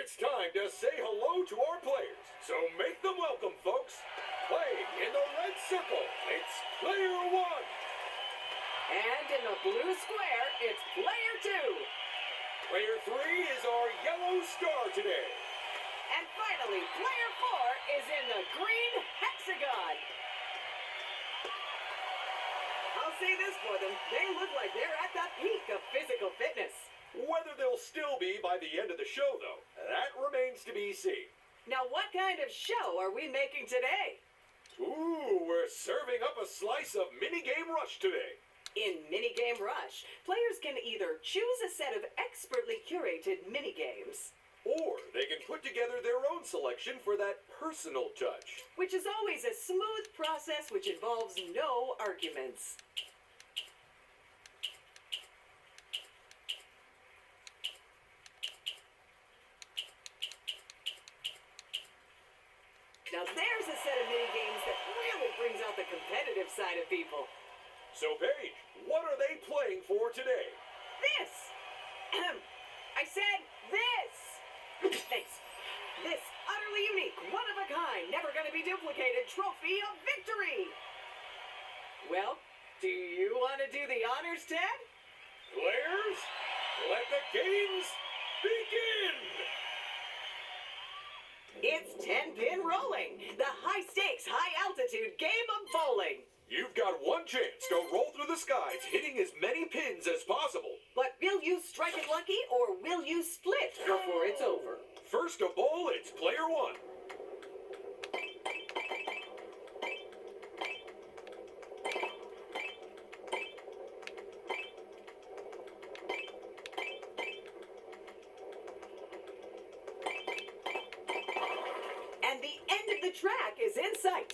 It's time to say hello to our players, so make them welcome, folks. Playing in the red circle, it's Player 1. And in the blue square, it's Player 2. Player 3 is our yellow star today. And finally, Player 4 is in the green hexagon. I'll say this for them, they look like they're at the peak of physical fitness. Whether they'll still be by the end of the show, though, that remains to be seen. Now, what kind of show are we making today? Ooh, we're serving up a slice of Minigame Rush today. In Minigame Rush, players can either choose a set of expertly curated minigames, or they can put together their own selection for that personal touch. which is always a smooth process which involves no arguments. Now there's a set of minigames that really brings out the competitive side of people. So, Paige, what are they playing for today? This! I said this! Thanks. This utterly unique, one-of-a-kind, never-gonna-be duplicated trophy of victory! Well, do you want to do the honors, Ted? Players, let the games begin! It's 10-pin rolling, the high-stakes, high-altitude game of bowling. You've got one chance to roll through the skies, hitting as many pins as possible. But will you strike it lucky, or will you split before it's over? First to bowl, it's Player 1. And the end of the track is in sight.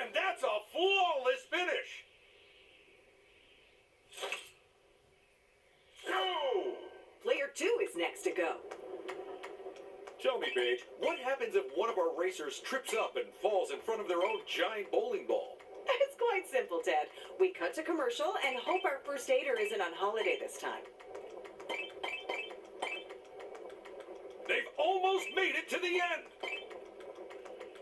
And that's a flawless finish! Go! Player 2 is next to go. Tell me, Paige, what happens if one of our racers trips up and falls in front of their own giant bowling ball? It's quite simple, Ted. We cut to commercial and hope our first aider isn't on holiday this time. They've almost made it to the end!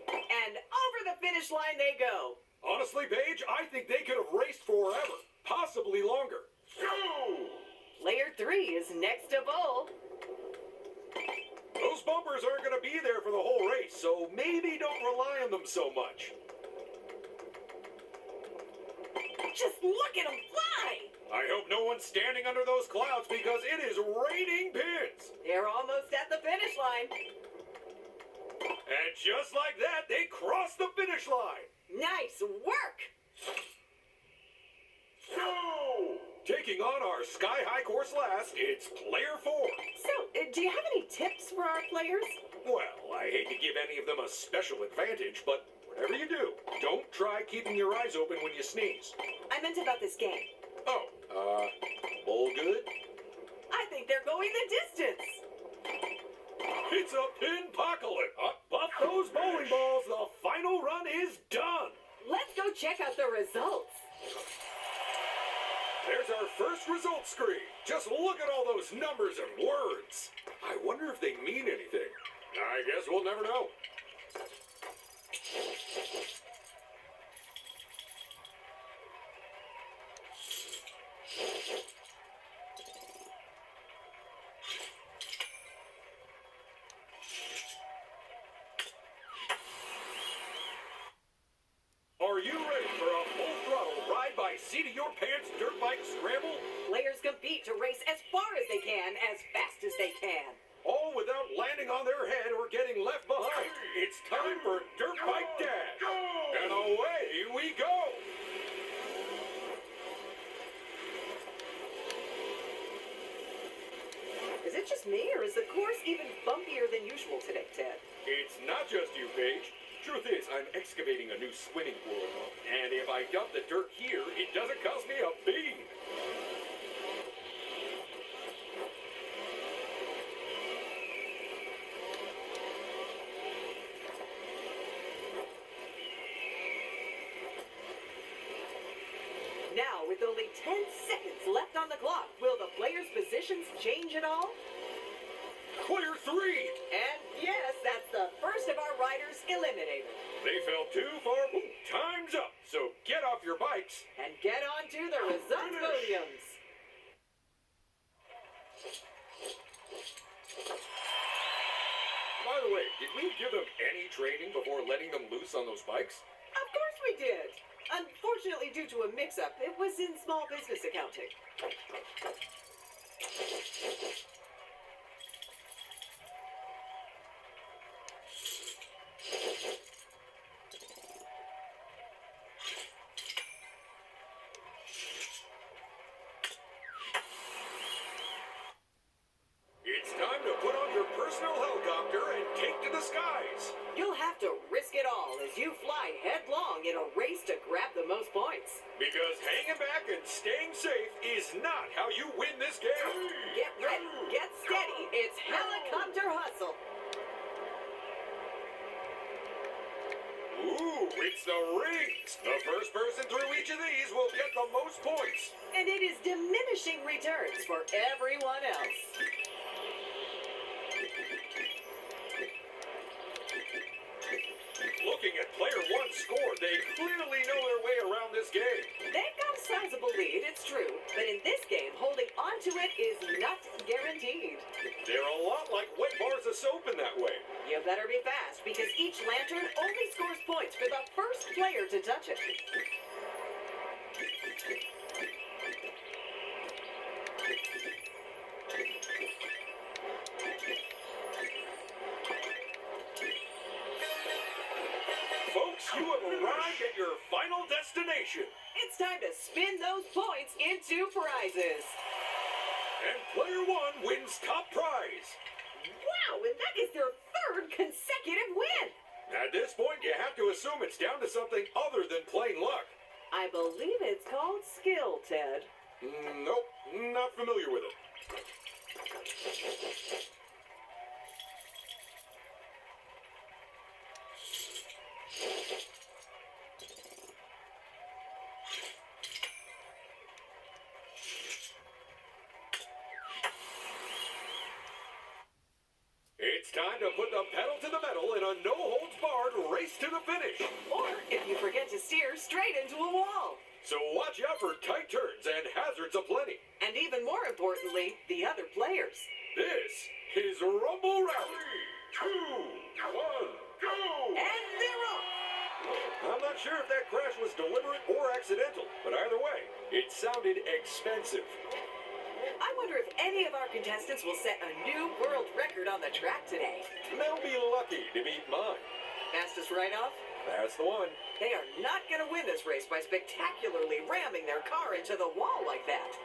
And over the finish line they go. Honestly, Paige, I think they could have raced forever, possibly longer. Go! Player 3 is next to bowl. Those bumpers aren't going to be there for the whole race, so maybe don't rely on them so much. Just look at them fly! I hope no one's standing under those clouds because it is raining pins. They're almost at the finish line. And just like that, they cross the finish line. Nice work! So, taking on our sky-high course last, it's Player 4. So, do you have any tips for our players? Well, I hate to give any of them a special advantage, but whatever you do, don't try keeping your eyes open when you sneeze. I meant about this game. Oh, bowl good? I think they're going the distance. It's a pin-pocalypse. Buff those bowling balls. The final run is done. Let's go check out the results. There's our first results screen. Just look at all those numbers and words. I wonder if they mean anything. I guess we'll never know. Are you ready for a full throttle ride by seat of your pants dirt bike scramble? Players compete to race as far as they can, as fast as they can. All without landing on their head or getting left behind. It's time for Dirt Bike Dash. And away we go. Is it just me, or is the course even bumpier than usual today, Ted? It's not just you, Paige. Truth is, I'm excavating a new swimming pool. And if I dump the dirt here, it doesn't cost me a bean. Now, with only 10 seconds left on the clock, will the players' positions change at all? clear 3. And yes, that's the first of our riders eliminated. They fell too far. Time's up. So get off your bikes. And get on to the results podiums. By the way, did we give them any training before letting them loose on those bikes? Of course we did. Unfortunately, due to a mix-up, it was in small business accounting. It's time to put on your personal helicopter and take to the skies. You'll have to risk it all as you fly headlong in a race to grab the most points. Because hanging back and staying safe is not how you win this game. Get ready, get steady, it's helicopter hustle. Ooh, it's the rings. The first person through each of these will get the most points. And it is diminishing returns for everyone else. Looking at player 1's score, they clearly know their way around this game. They've got a sizable lead, it's true, but in this game, holding onto it is not guaranteed. They're a lot like wet bars of soap in that way. You better be fast, because each lantern only scores points for the first player to touch it. Folks, you have arrived at your final destination. It's time to spin those points into prizes. And player 1 wins top prize. Wow, and that is their third consecutive win. At this point, you have to assume it's down to something other than plain luck. I believe it's called skill, Ted. Nope, not familiar with it. It's time to put the pedal to the metal in a no-holds-barred race to the finish. Or, if you forget to steer, straight into a wall. So watch out for tight turns and hazards aplenty. And even more importantly, the other players. This is Rumble Rally. 3, 2, 1, go! And they're off. I'm not sure if that crash was deliberate or accidental, but either way, it sounded expensive. I wonder if any of our contestants will set a new world record on the track today. They'll be lucky to beat mine. Fastest write-off? That's the one. They are not going to win this race by spectacularly ramming their car into the wall like that.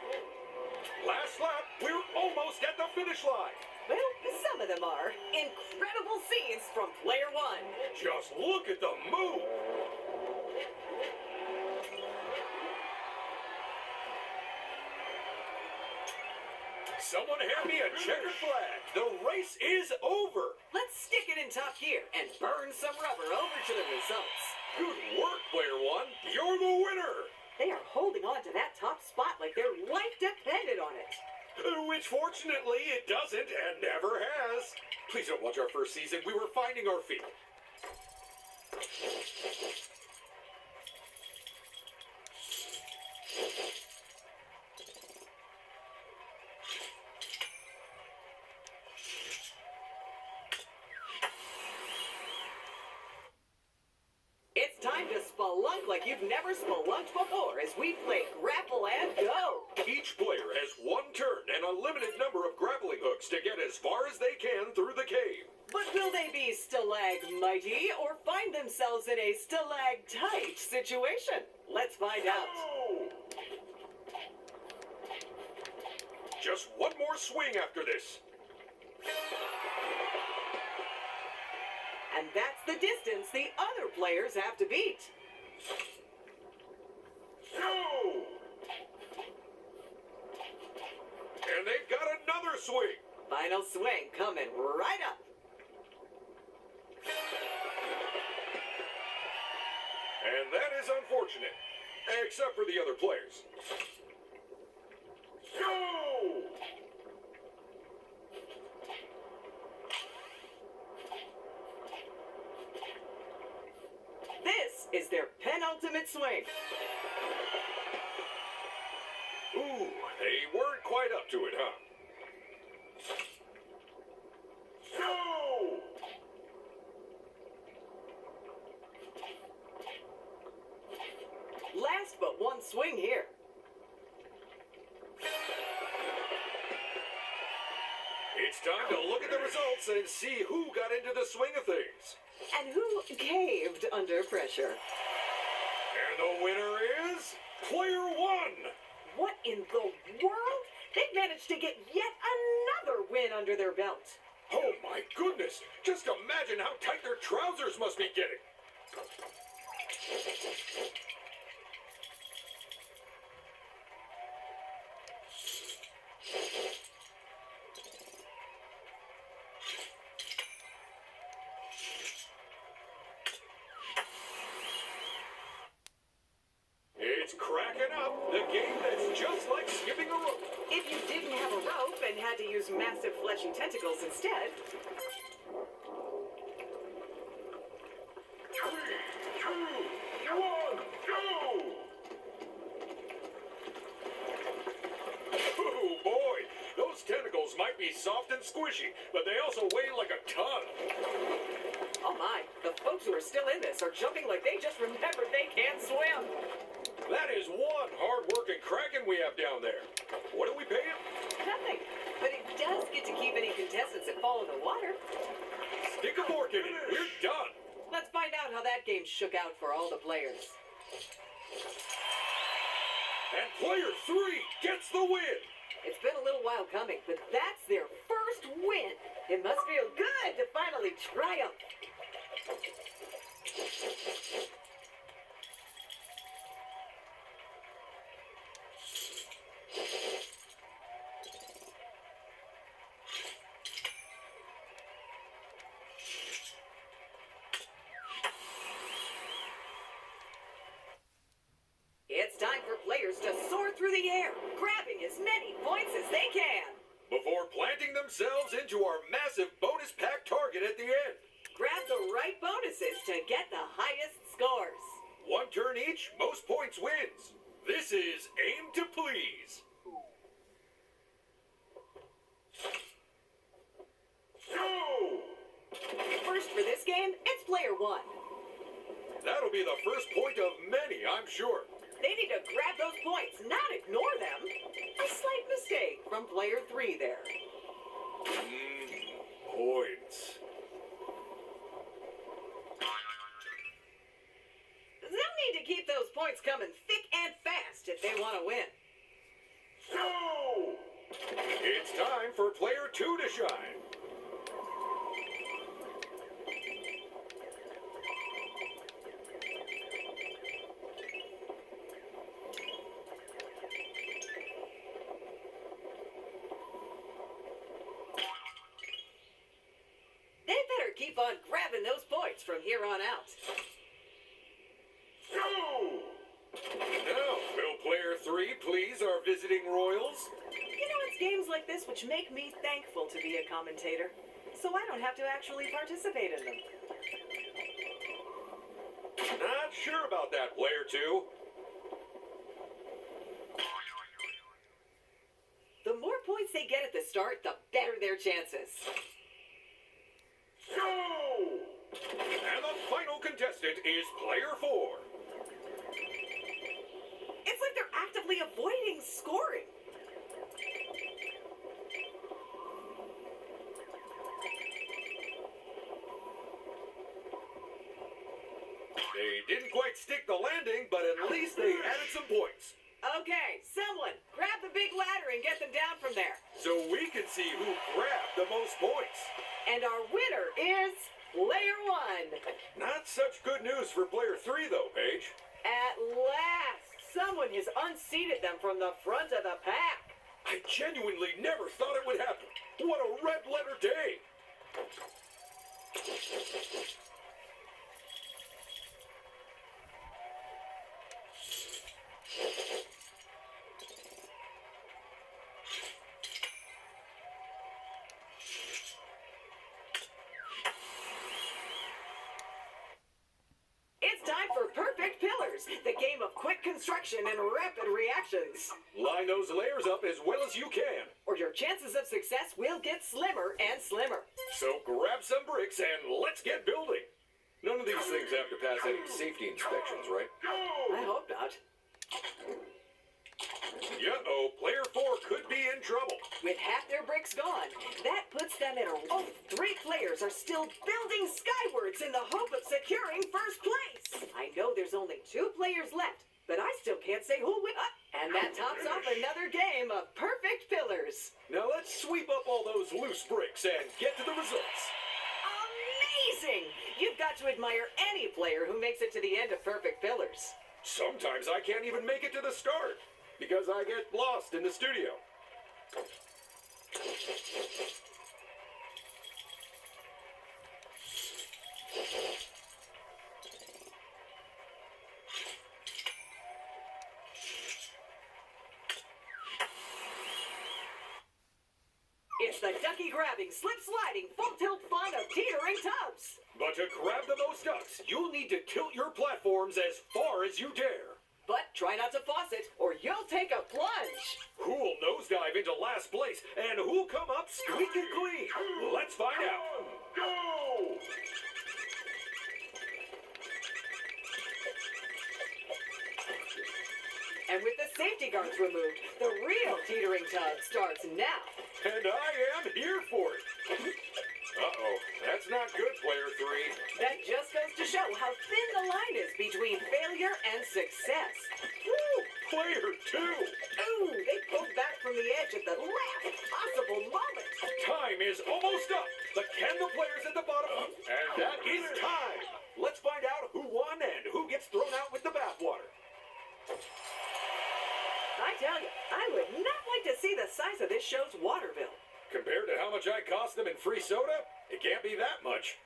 Last lap, we're almost at the finish line. Well, some of them are. Incredible scenes from player 1. Just look at the move. Someone hand me a checkered flag. The race is over. Let's stick it in top gear and burn some rubber over to the results. Good work, player 1. You're the winner. They are holding on to that top spot like their life depended on it. Which fortunately it doesn't and never has. Please don't watch our first season. We were finding our feet. It's time to spelunk like you've never spelunked before as we play Grapple and Go. Each player has one turn and a limited number of grappling hooks to get as far as they can through the cave. But will they be stalagmighty or find themselves in a stalactite situation? Let's find out. Oh! Just one more swing after this. And that's the distance the other players have to beat. Go! And they've got another swing. Final swing coming right up. And that is unfortunate. Except for the other players. Go! ultimate swing. Ooh, they weren't quite up to it, huh? Go! Last but one swing here. It's time to look at the results and see who got into the swing of things. And who caved under pressure? And the winner is Player One. What in the world? They've managed to get yet another win under their belt. Oh my goodness! Just imagine how tight their trousers must be getting. It's cracking up. The game that's just like skipping a rope. If you didn't have a rope and had to use massive fleshy tentacles instead, 3, 2, 1, go! Oh boy, those tentacles might be soft and squishy, but they also weigh like a ton. oh my, the folks who are still in this are jumping like they just remembered they can't swim. That is one hard-working Kraken we have down there. What do we pay him? Nothing, but it does get to keep any contestants that fall in the water. Stick a fork in it. We're done. Let's find out how that game shook out for all the players. And Player 3 gets the win. It's been a little while coming, but that's their first win. It must feel good to finally triumph. It's time for players to soar through the air, grabbing as many points as they can. Before planting themselves into our massive bonus pack target at the end. Grab the right bonuses to get the highest scores. One turn each, most points wins. This is Aim to Please. Go! First for this game, it's player one. That'll be the first point of many, I'm sure. They need to grab those points, not ignore them. A slight mistake from player three there. Points. They'll need to keep those points coming thick and fast if they want to win. Go! It's time for player two to shine. They better keep on grabbing those points from here on out. Go! Now, will player three please our visiting royals? You know, it's games like this which make me thankful to be a commentator, so I don't have to actually participate in them. Not sure about that, player two. The more points they get at the start, the better their chances. Go! And the final contestant is player four. It's like they're actively avoiding scoring. They didn't quite stick the landing, but at least they added some points. Okay, someone, grab the big ladder and get them down from there. So we can see who grabbed the most points. And our winner is player one. Not such good news for player three, though, Paige. At last, someone has unseated them from the front of the pack. I genuinely never thought it would happen. What a red letter day. It's time for Perfect Pillars, construction and rapid reactions. Line those layers up as well as you can. Or your chances of success will get slimmer and slimmer. So grab some bricks and let's get building. None of these things have to pass any safety inspections, right? I hope not. Uh-oh, player 4 could be in trouble. With half their bricks gone, that puts them in a... Oh, 3 players are still building skywards in the hope of securing first place. I know there's only 2 players left, but I still can't say who will. And that tops off another game of perfect pillars. Now let's sweep up all those loose bricks and get to the results. Amazing! You've got to admire any player who makes it to the end of perfect pillars. Sometimes I can't even make it to the start because I get lost in the studio. It's the ducky grabbing, slip sliding, full tilt fun of teetering tubs. But to grab the most ducks, you'll need to tilt your platforms as far as you dare. But try not to faucet, or you'll take a plunge. Who'll nosedive into last place, and who'll come up squeaky clean? Let's find out. Go! And with the safety guards removed, the real teetering tub starts now. And I am here for it. Uh-oh, that's not good, player 3. That just goes to show how thin the line is between failure and success. Woo! Player 2! Ooh, they pulled back from the edge at the last possible moment. Time is almost up. But can the players at the bottom? And that is time. Let's find out who won and who gets thrown out with the bathwater. I tell you, I would not like to see the size of this show's water bill. Compared to how much I cost them in free soda, it can't be that much.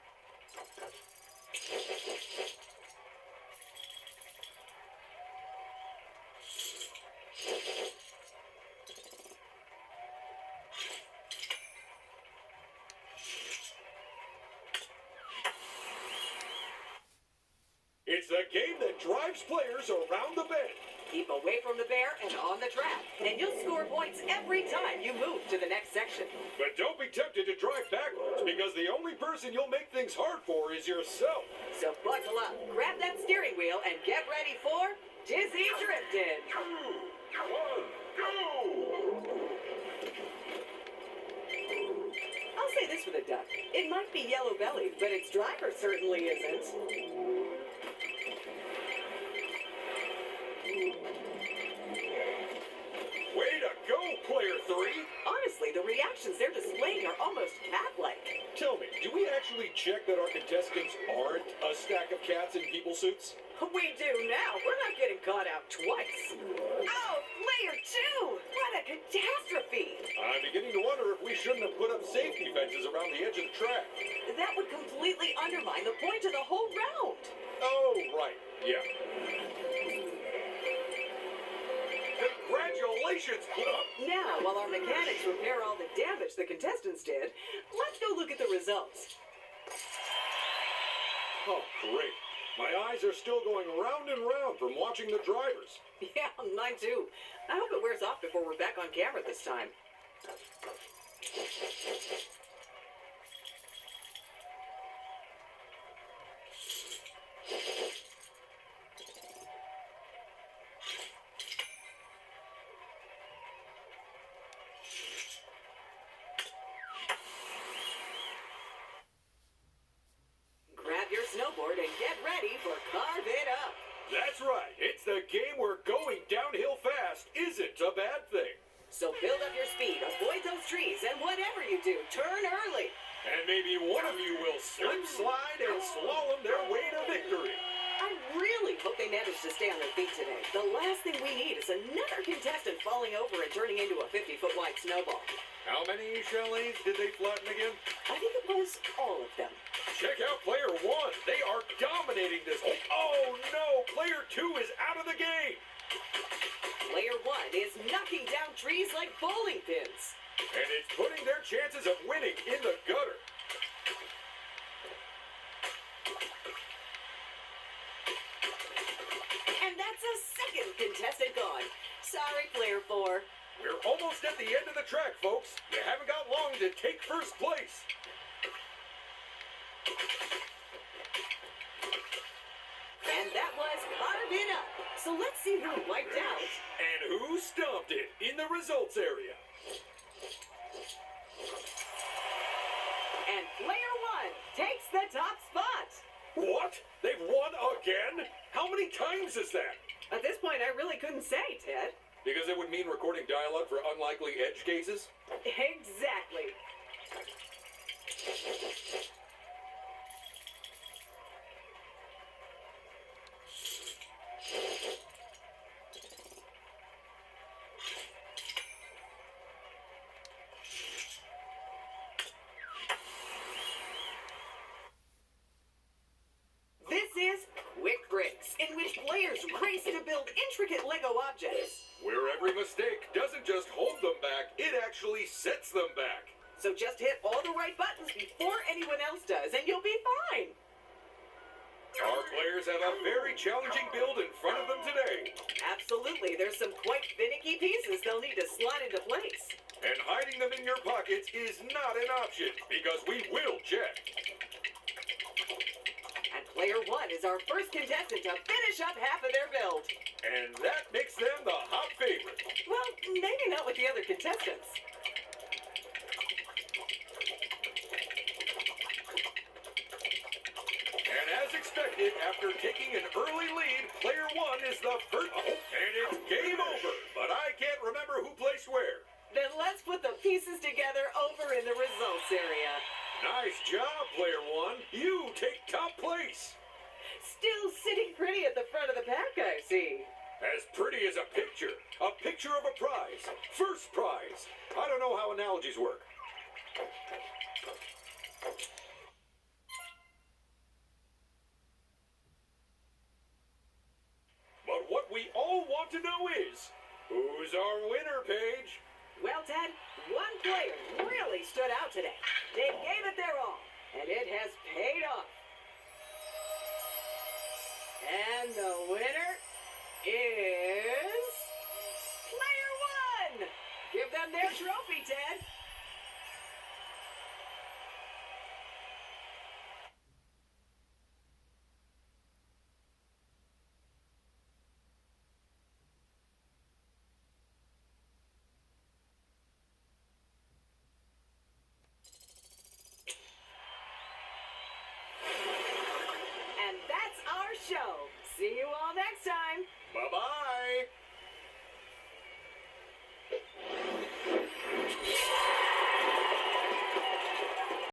It's the game that drives players around the bend. Keep away from the bear and on the track, and you'll score points every time you move to the next section. But don't be tempted to drive backwards, because the only person you'll make things hard for is yourself. So buckle up, grab that steering wheel, and get ready for Dizzy Drifting. 2, 1, go! I'll say this with a duck. It might be yellow-bellied, but its driver certainly isn't. Way to go, player 3! Honestly, the reactions they're displaying are almost cat-like. Tell me, do we actually check that our contestants aren't a stack of cats in people suits? We do now. We're not getting caught out twice. Oh, player 2! What a catastrophe! I'm beginning to wonder if we shouldn't have put up safety fences around the edge of the track. That would completely undermine the point of the whole round. Oh, right. Yeah. Congratulations, Club! Now, while our mechanics repair all the damage the contestants did, let's go look at the results. Oh, great. My eyes are still going round and round from watching the drivers. Yeah, mine too. I hope it wears off before we're back on camera this time. Grab your snowboard and get ready for Carve It Up. That's right. It's the game where going downhill fast isn't a bad thing. So build up your speed, avoid those trees, and whatever you do, turn early. And maybe one of you will slip, slide, and slalom their way to victory. I really hope they manage to stay on their feet today. The last thing we need is another contestant falling over and turning into a 50-foot wide snowball. How many chalets did they flatten again? I think it was all of them. Check out player 1. They are dominating this. Oh no, player 2 is out of the game. Player 1 is knocking down trees like bowling pins. And it's putting their chances of winning in the gutter. And that's a second contestant gone. Sorry, player 4. We're almost at the end of the track, folks. You haven't got long to take first place. And that was Carvina. So let's see who wiped out. And who stomped it in the results area? And player 1 takes the top spot. What? They've won again? How many times is that? At this point, I really couldn't say, Ted. Because it would mean recording dialogue for unlikely edge cases? Exactly. This is Quick Bricks, in which players race to build intricate Lego objects. Where every mistake doesn't just hold them back, it actually sets them back. So just hit all the right buttons before anyone else does, and you'll be fine. Our players have a very challenging build in front of them today. Absolutely, there's some quite finicky pieces they'll need to slot into place. And hiding them in your pockets is not an option, because we will check. And player 1 is our first contestant to finish up half of their build. And that makes them the hot favorite. Well, maybe not with the other contestants. And as expected, after taking an early lead, player 1 is the first. Oh, and it's game over. But I can't remember who placed where. Then let's put the pieces together over in the results area. Nice job, player 1. You take top place. Still sitting pretty at the front of the pack, I see. As pretty as a picture. A picture of a prize. First prize. I don't know how analogies work. But what we all want to know is, who's our winner, Paige? Well, Ted, one player really stood out today. They gave it their all, and it has paid off. And the winner is player 1. Give them their trophy, Ted. And that's our show. See you all